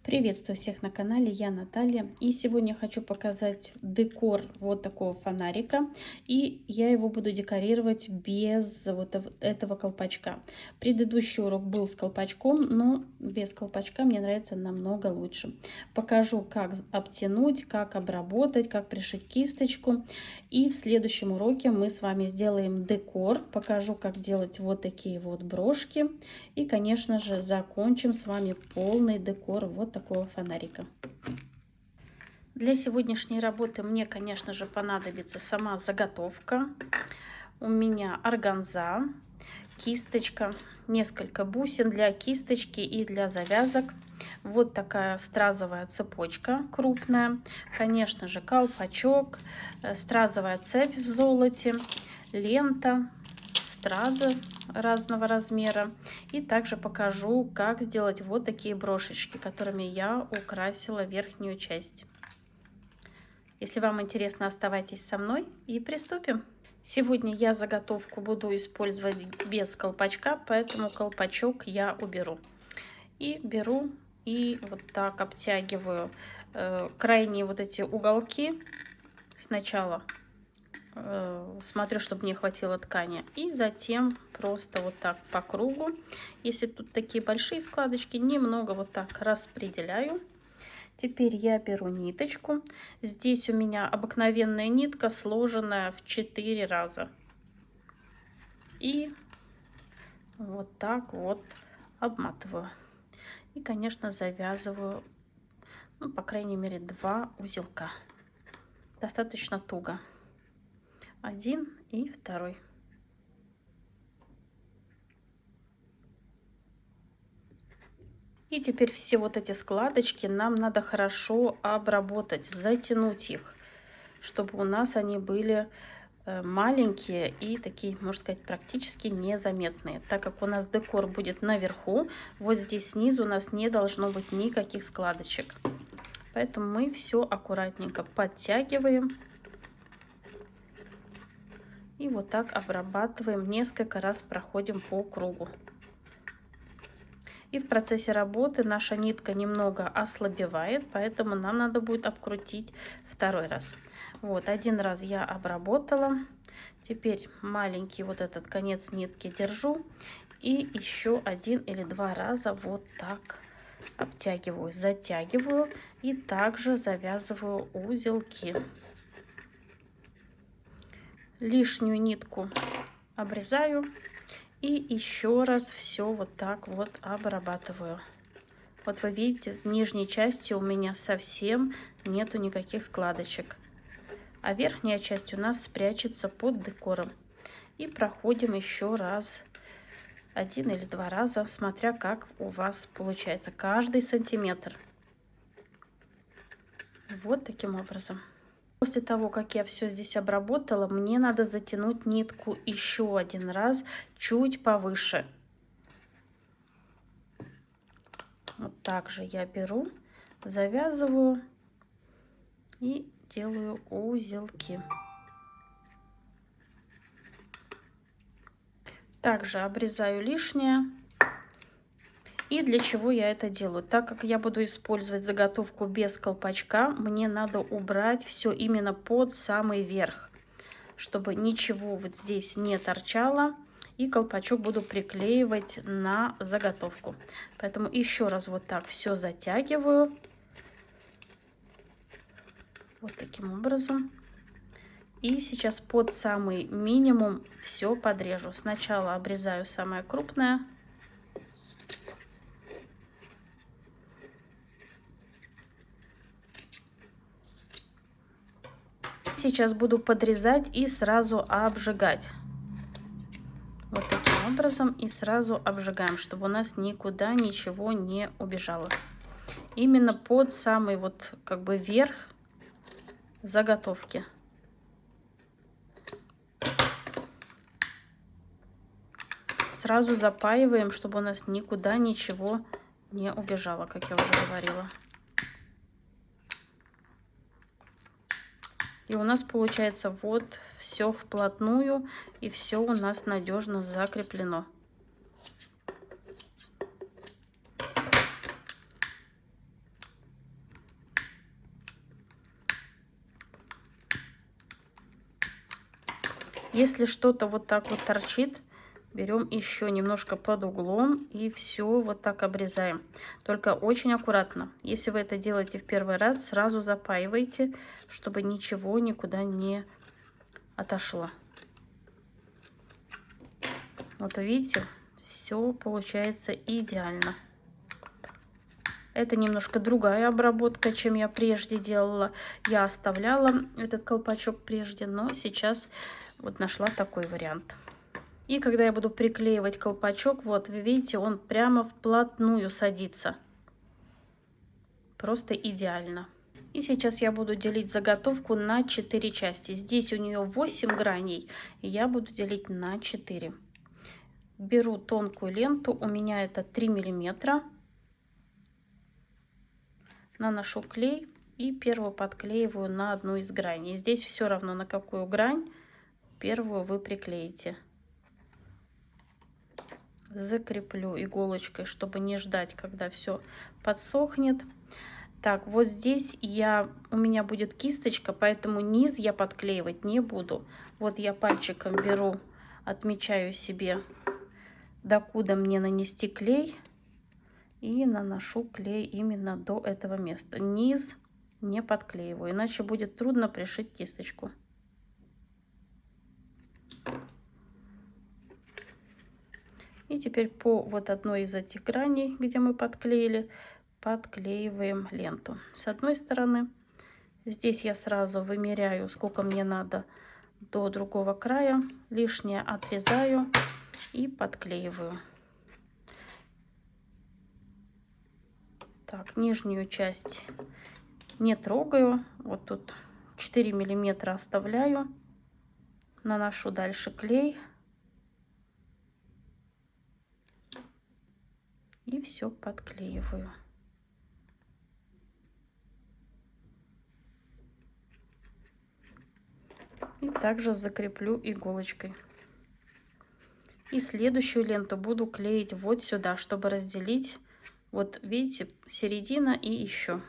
Приветствую всех на канале, я Наталья, и сегодня хочу показать декор вот такого фонарика, и я его буду декорировать без вот этого колпачка. Предыдущий урок был с колпачком, но без колпачка мне нравится намного лучше. Покажу, как обтянуть, как обработать, как пришить кисточку, и в следующем уроке мы с вами сделаем декор, покажу, как делать вот такие вот брошки, и, конечно же, закончим с вами полный декор вот такого фонарика. Для сегодняшней работы мне, конечно же, понадобится сама заготовка. У меня органза, кисточка, несколько бусин для кисточки и для завязок. Вот такая стразовая цепочка крупная, конечно же, колпачок, стразовая цепь в золоте, лента, стразы разного размера, и также покажу, как сделать вот такие брошечки, которыми я украсила верхнюю часть. Если вам интересно, оставайтесь со мной и приступим. Сегодня я заготовку буду использовать без колпачка, поэтому колпачок я уберу. И беру и вот так обтягиваю крайние вот эти уголки сначала. Смотрю, чтобы не хватило ткани, и затем просто вот так по кругу. Если тут такие большие складочки, немного вот так распределяю. Теперь я беру ниточку. Здесь у меня обыкновенная нитка, сложенная в 4 раза. И вот так вот обматываю. И, конечно, завязываю, ну, по крайней мере, 2 узелка. Достаточно туго. Один и второй. И теперь все вот эти складочки нам надо хорошо обработать, затянуть их, чтобы у нас они были маленькие и такие, можно сказать, практически незаметные. Так как у нас декор будет наверху, вот здесь снизу у нас не должно быть никаких складочек. Поэтому мы все аккуратненько подтягиваем. И вот так обрабатываем, несколько раз проходим по кругу. И в процессе работы наша нитка немного ослабевает, поэтому нам надо будет обкрутить второй раз. Вот, один раз я обработала. Теперь маленький вот этот конец нитки держу. И еще 1 или 2 раза вот так обтягиваю, затягиваю. И также завязываю узелки. Лишнюю нитку обрезаю и еще раз все вот так вот обрабатываю. Вот вы видите, в нижней части у меня совсем нету никаких складочек, а верхняя часть у нас спрячется под декором. И проходим еще раз, 1 или 2 раза, смотря как у вас получается, каждый сантиметр. Вот таким образом. После того, как я все здесь обработала, мне надо затянуть нитку еще один раз, чуть повыше. Вот так же я беру, завязываю и делаю узелки. Также обрезаю лишнее. И для чего я это делаю? Так как я буду использовать заготовку без колпачка, мне надо убрать все именно под самый верх, чтобы ничего вот здесь не торчало, и колпачок буду приклеивать на заготовку. Поэтому еще раз вот так все затягиваю. Вот таким образом. И сейчас под самый минимум все подрежу. Сначала обрезаю самое крупное. Сейчас буду подрезать и сразу обжигать. Вот таким образом и сразу обжигаем, чтобы у нас никуда ничего не убежало. Именно под самый вот как бы верх заготовки. Сразу запаиваем, чтобы у нас никуда ничего не убежало, как я уже говорила. И у нас получается вот все вплотную, и все у нас надежно закреплено. Если что-то вот так вот торчит, берем еще немножко под углом и все вот так обрезаем. Только очень аккуратно. Если вы это делаете в первый раз, сразу запаивайте, чтобы ничего никуда не отошло. Вот видите, все получается идеально. Это немножко другая обработка, чем я прежде делала. Я оставляла этот колпачок прежде, но сейчас вот нашла такой вариант. И когда я буду приклеивать колпачок, вот вы видите, он прямо вплотную садится. Просто идеально. И сейчас я буду делить заготовку на 4 части. Здесь у нее 8 граней, и я буду делить на 4. Беру тонкую ленту, у меня это 3 миллиметра. Наношу клей и первую подклеиваю на одну из граней. Здесь все равно, на какую грань первую вы приклеите. Закреплю иголочкой, чтобы не ждать, когда все подсохнет. Так, вот здесь у меня будет кисточка, поэтому низ я подклеивать не буду. Вот я пальчиком беру, отмечаю себе, докуда мне нанести клей. И наношу клей именно до этого места. Низ не подклеиваю, иначе будет трудно пришить кисточку. И теперь по вот одной из этих граней, где мы подклеили, подклеиваем ленту. С одной стороны, здесь я сразу вымеряю, сколько мне надо до другого края. Лишнее отрезаю и подклеиваю. Так, нижнюю часть не трогаю. Вот тут 4 миллиметра оставляю. Наношу дальше клей. И все подклеиваю. И также закреплю иголочкой. И следующую ленту буду клеить вот сюда, чтобы разделить. Вот видите, середина и еще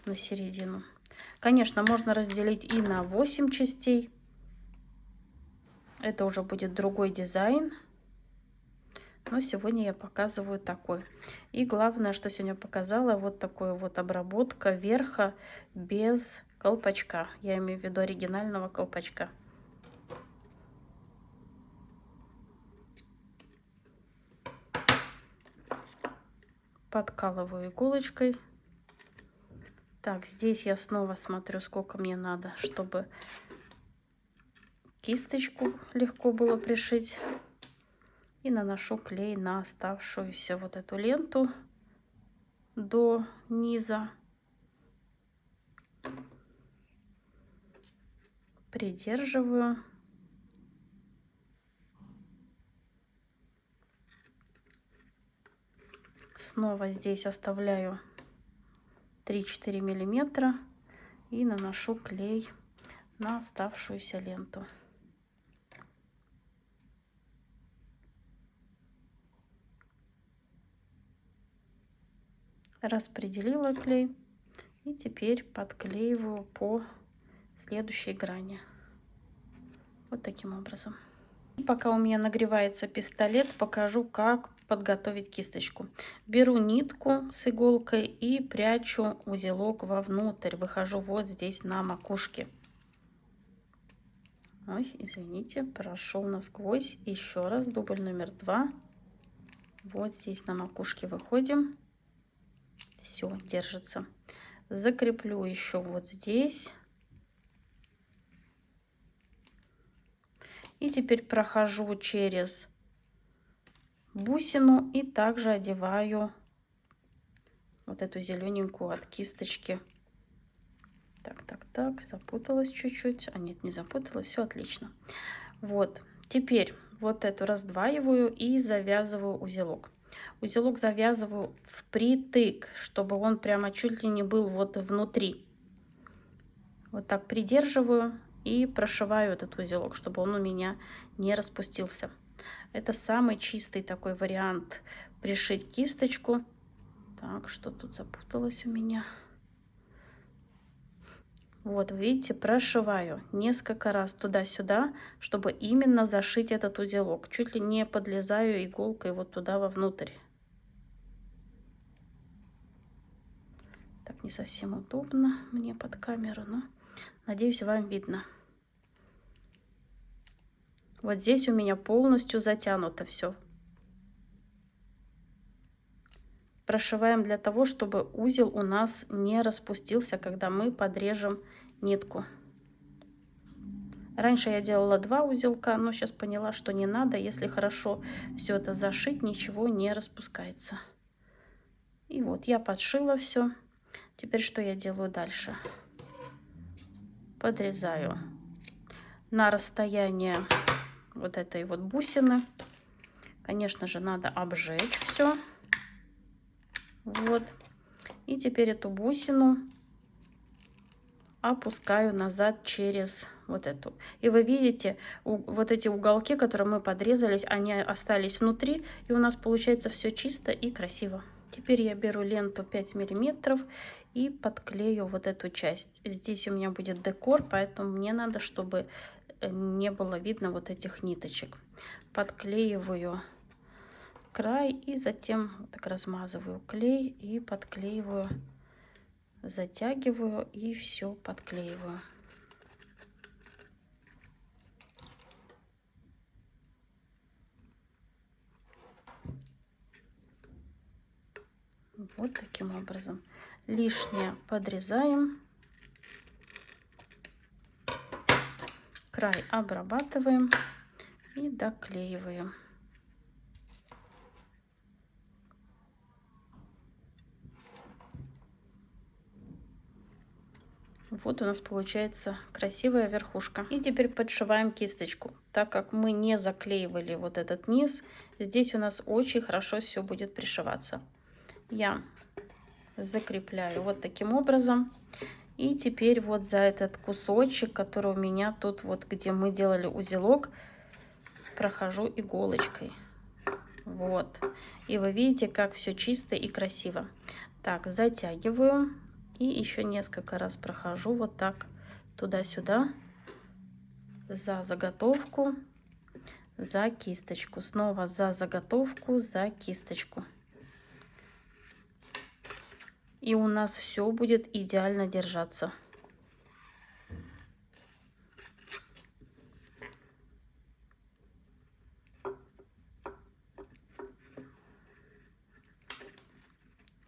на середину. Конечно, можно разделить и на 8 частей. Это уже будет другой дизайн. Но сегодня я показываю такой. И главное, что сегодня показала, вот такой вот обработка верха без колпачка. Я имею в виду оригинального колпачка. Подкалываю иголочкой. Так, здесь я снова смотрю, сколько мне надо, чтобы кисточку легко было пришить. И наношу клей на оставшуюся вот эту ленту до низа. Придерживаю. Снова здесь оставляю 3-4 миллиметра и наношу клей на оставшуюся ленту. Распределила клей и теперь подклеиваю по следующей грани. Вот таким образом. И пока у меня нагревается пистолет, покажу, как подготовить кисточку. Беру нитку с иголкой и прячу узелок вовнутрь. Выхожу вот здесь на макушке. Ой, извините, прошел насквозь. Еще раз, дубль номер 2. Вот здесь на макушке выходим. Все, держится. Закреплю еще вот здесь. И теперь прохожу через бусину и также одеваю вот эту зелененькую от кисточки. Так, запуталась чуть-чуть. А нет, не запуталась, все отлично. Вот, теперь вот эту раздваиваю и завязываю узелок. Узелок завязываю впритык, чтобы он прямо чуть ли не был вот внутри. Вот так придерживаю и прошиваю этот узелок, чтобы он у меня не распустился. Это самый чистый такой вариант пришить кисточку. Так, что тут запуталось у меня? Вот, видите, прошиваю несколько раз туда-сюда, чтобы именно зашить этот узелок. Чуть ли не подлезаю иголкой вот туда вовнутрь. Так, не совсем удобно мне под камеру, но надеюсь, вам видно. Вот здесь у меня полностью затянуто все. Прошиваем для того, чтобы узел у нас не распустился, когда мы подрежем нитку. Раньше я делала 2 узелка, но сейчас поняла, что не надо. Если хорошо все это зашить, ничего не распускается. И вот я подшила все. Теперь что я делаю дальше? Подрезаю на расстояние вот этой вот бусины. Конечно же, надо обжечь все. Вот. И теперь эту бусину опускаю назад через вот эту. И вы видите, вот эти уголки, которые мы подрезались, они остались внутри. И у нас получается все чисто и красиво. Теперь я беру ленту 5 миллиметров и подклею вот эту часть. Здесь у меня будет декор, поэтому мне надо, чтобы не было видно вот этих ниточек. Подклеиваю край и затем вот так размазываю клей и подклеиваю, затягиваю и все подклеиваю. Вот таким образом. Лишнее подрезаем. Край обрабатываем и доклеиваем. Вот у нас получается красивая верхушка. И теперь подшиваем кисточку. Так как мы не заклеивали вот этот низ, здесь у нас очень хорошо все будет пришиваться. Я закрепляю вот таким образом. И теперь вот за этот кусочек, который у меня тут вот, где мы делали узелок, прохожу иголочкой. Вот. И вы видите, как все чисто и красиво. Так, затягиваю. И еще несколько раз прохожу вот так туда-сюда. За заготовку, за кисточку. Снова за заготовку, за кисточку. И у нас все будет идеально держаться.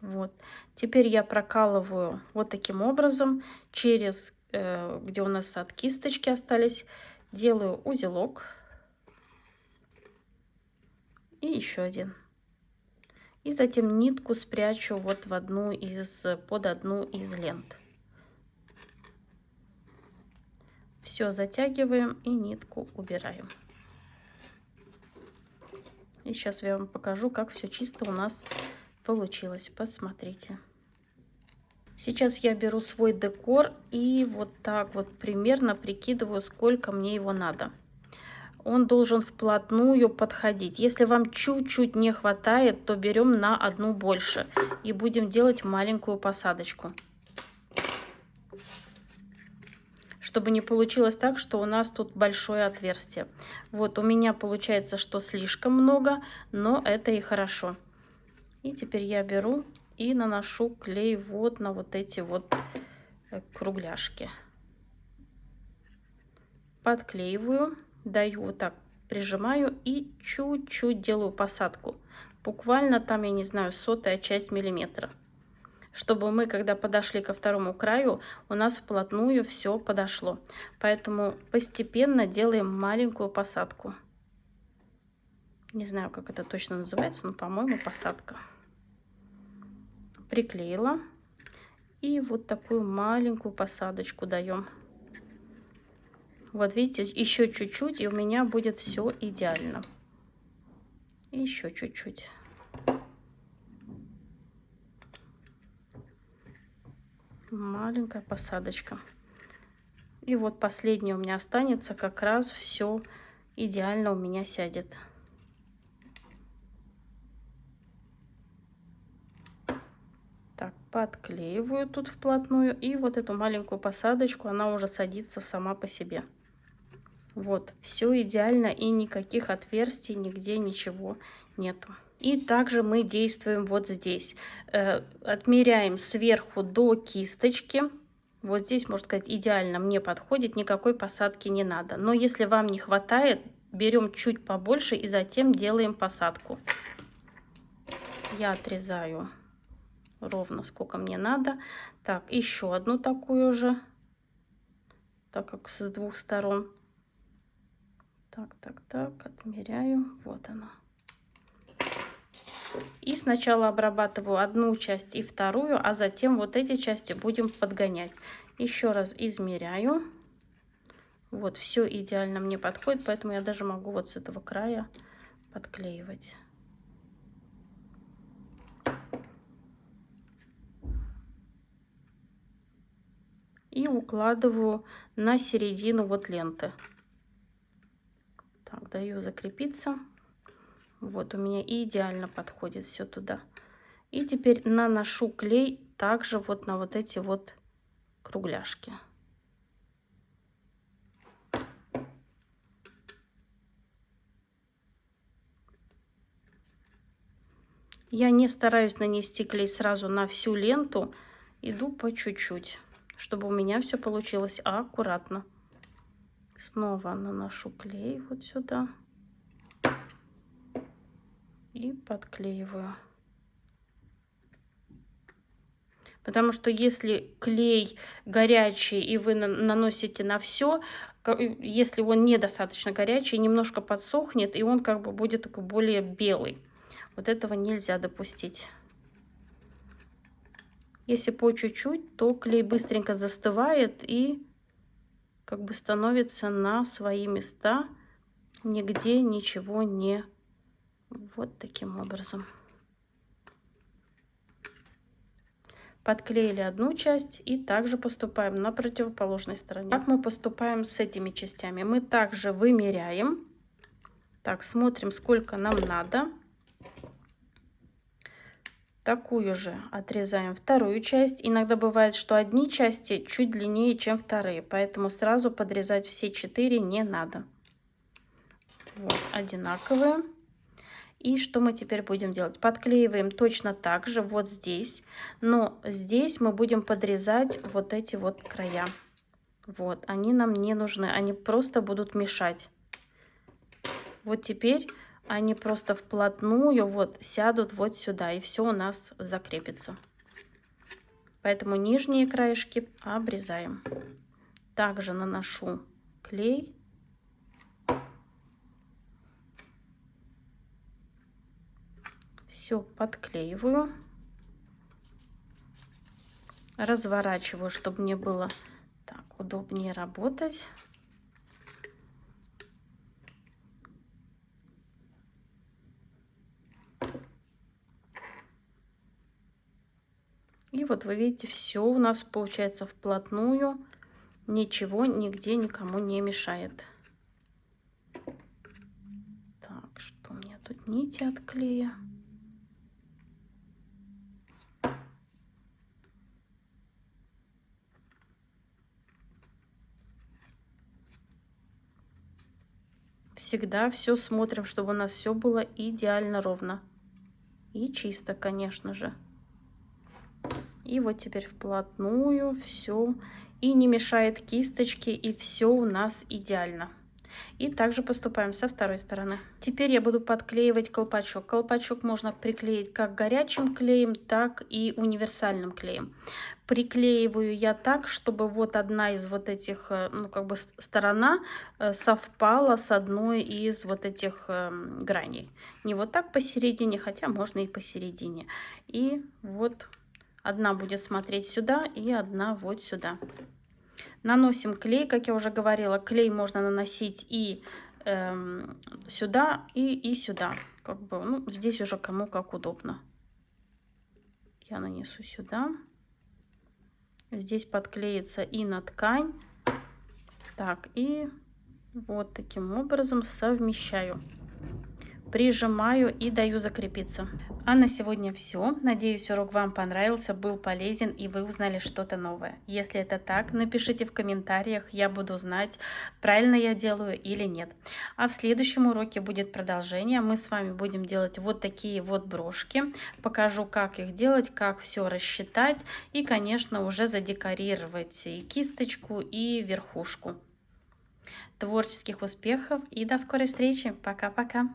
Вот. Теперь я прокалываю вот таким образом через, где у нас от кисточки остались, делаю узелок. И еще один. И затем нитку спрячу вот в одну из, под одну из лент. Все затягиваем и нитку убираем. И сейчас я вам покажу, как все чисто у нас получилось. Посмотрите. Сейчас я беру свой декор и вот так вот примерно прикидываю, сколько мне его надо. Он должен вплотную подходить. Если вам чуть-чуть не хватает, то берем на одну больше и будем делать маленькую посадочку. Чтобы не получилось так, что у нас тут большое отверстие. Вот у меня получается, что слишком много, но это и хорошо. И теперь я беру и наношу клей вот на вот эти вот кругляшки. Подклеиваю, даю вот так, прижимаю и чуть-чуть делаю посадку. Буквально там, я не знаю, 100-я часть миллиметра. Чтобы мы, когда подошли ко второму краю, у нас вплотную все подошло. Поэтому постепенно делаем маленькую посадку. Не знаю, как это точно называется, но, по-моему, посадка. Приклеила. И вот такую маленькую посадочку даем. Вот видите, еще чуть-чуть, и у меня будет все идеально. Еще чуть-чуть. Маленькая посадочка. И вот последняя у меня останется, как раз все идеально у меня сядет. Так, подклеиваю тут вплотную. И вот эту маленькую посадочку, она уже садится сама по себе. Вот, все идеально, и никаких отверстий, нигде ничего нету. И также мы действуем вот здесь. Отмеряем сверху до кисточки. Вот здесь, можно сказать, идеально мне подходит, никакой посадки не надо. Но если вам не хватает, берем чуть побольше и затем делаем посадку. Я отрезаю ровно сколько мне надо. Так, еще одну такую же, так как с двух сторон. Так, отмеряю. Вот она. И сначала обрабатываю одну часть и вторую, а затем вот эти части будем подгонять. Еще раз измеряю. Вот, все идеально мне подходит, поэтому я даже могу вот с этого края подклеивать. И укладываю на середину вот ленты. Так, даю закрепиться. Вот, у меня идеально подходит все туда. И теперь наношу клей также вот на вот эти вот кругляшки. Я не стараюсь нанести клей сразу на всю ленту, иду по чуть-чуть, чтобы у меня все получилось аккуратно. Снова наношу клей вот сюда и подклеиваю. Потому что если клей горячий и вы наносите на все, если он недостаточно горячий, немножко подсохнет, и он как бы будет такой более белый. Вот этого нельзя допустить. Если по чуть-чуть, то клей быстренько застывает и как бы становится на свои места. Нигде ничего не... Вот таким образом. Подклеили одну часть и также поступаем на противоположной стороне. Как мы поступаем с этими частями? Мы также вымеряем. Так, смотрим, сколько нам надо. Такую же отрезаем вторую часть. Иногда бывает, что одни части чуть длиннее, чем вторые, поэтому сразу подрезать все 4 не надо. Вот, одинаковые. И что мы теперь будем делать? Подклеиваем точно так же вот здесь, но здесь мы будем подрезать вот эти вот края. Вот, они нам не нужны, они просто будут мешать. Вот теперь они просто вплотную вот сядут вот сюда, и все у нас закрепится. Поэтому нижние краешки обрезаем. Также наношу клей. Все подклеиваю. Разворачиваю, чтобы мне было так удобнее работать. И вот вы видите, все у нас получается вплотную. Ничего нигде никому не мешает. Так, что у меня тут нити от клея. Всегда все смотрим, чтобы у нас все было идеально ровно. И чисто, конечно же. И вот теперь вплотную все. И не мешает кисточки, и все у нас идеально. И также поступаем со второй стороны. Теперь я буду подклеивать колпачок. Колпачок можно приклеить как горячим клеем, так и универсальным клеем. Приклеиваю я так, чтобы вот одна из вот этих, ну как бы сторона совпала с одной из вот этих граней. Не вот так посередине, хотя можно и посередине. И вот одна будет смотреть сюда и одна вот сюда. Наносим клей, как я уже говорила, клей можно наносить и сюда, и сюда. Как бы, ну, здесь уже кому как удобно. Я нанесу сюда. Здесь подклеится и на ткань. Так, и вот таким образом совмещаю. прижимаю и даю закрепиться. А на сегодня все. Надеюсь, урок вам понравился, был полезен и вы узнали что-то новое. Если это так, напишите в комментариях, я буду знать, правильно я делаю или нет. А в следующем уроке будет продолжение. Мы с вами будем делать вот такие вот брошки. Покажу, как их делать, как все рассчитать и, конечно, уже задекорировать и кисточку, и верхушку. Творческих успехов и до скорой встречи. Пока-пока.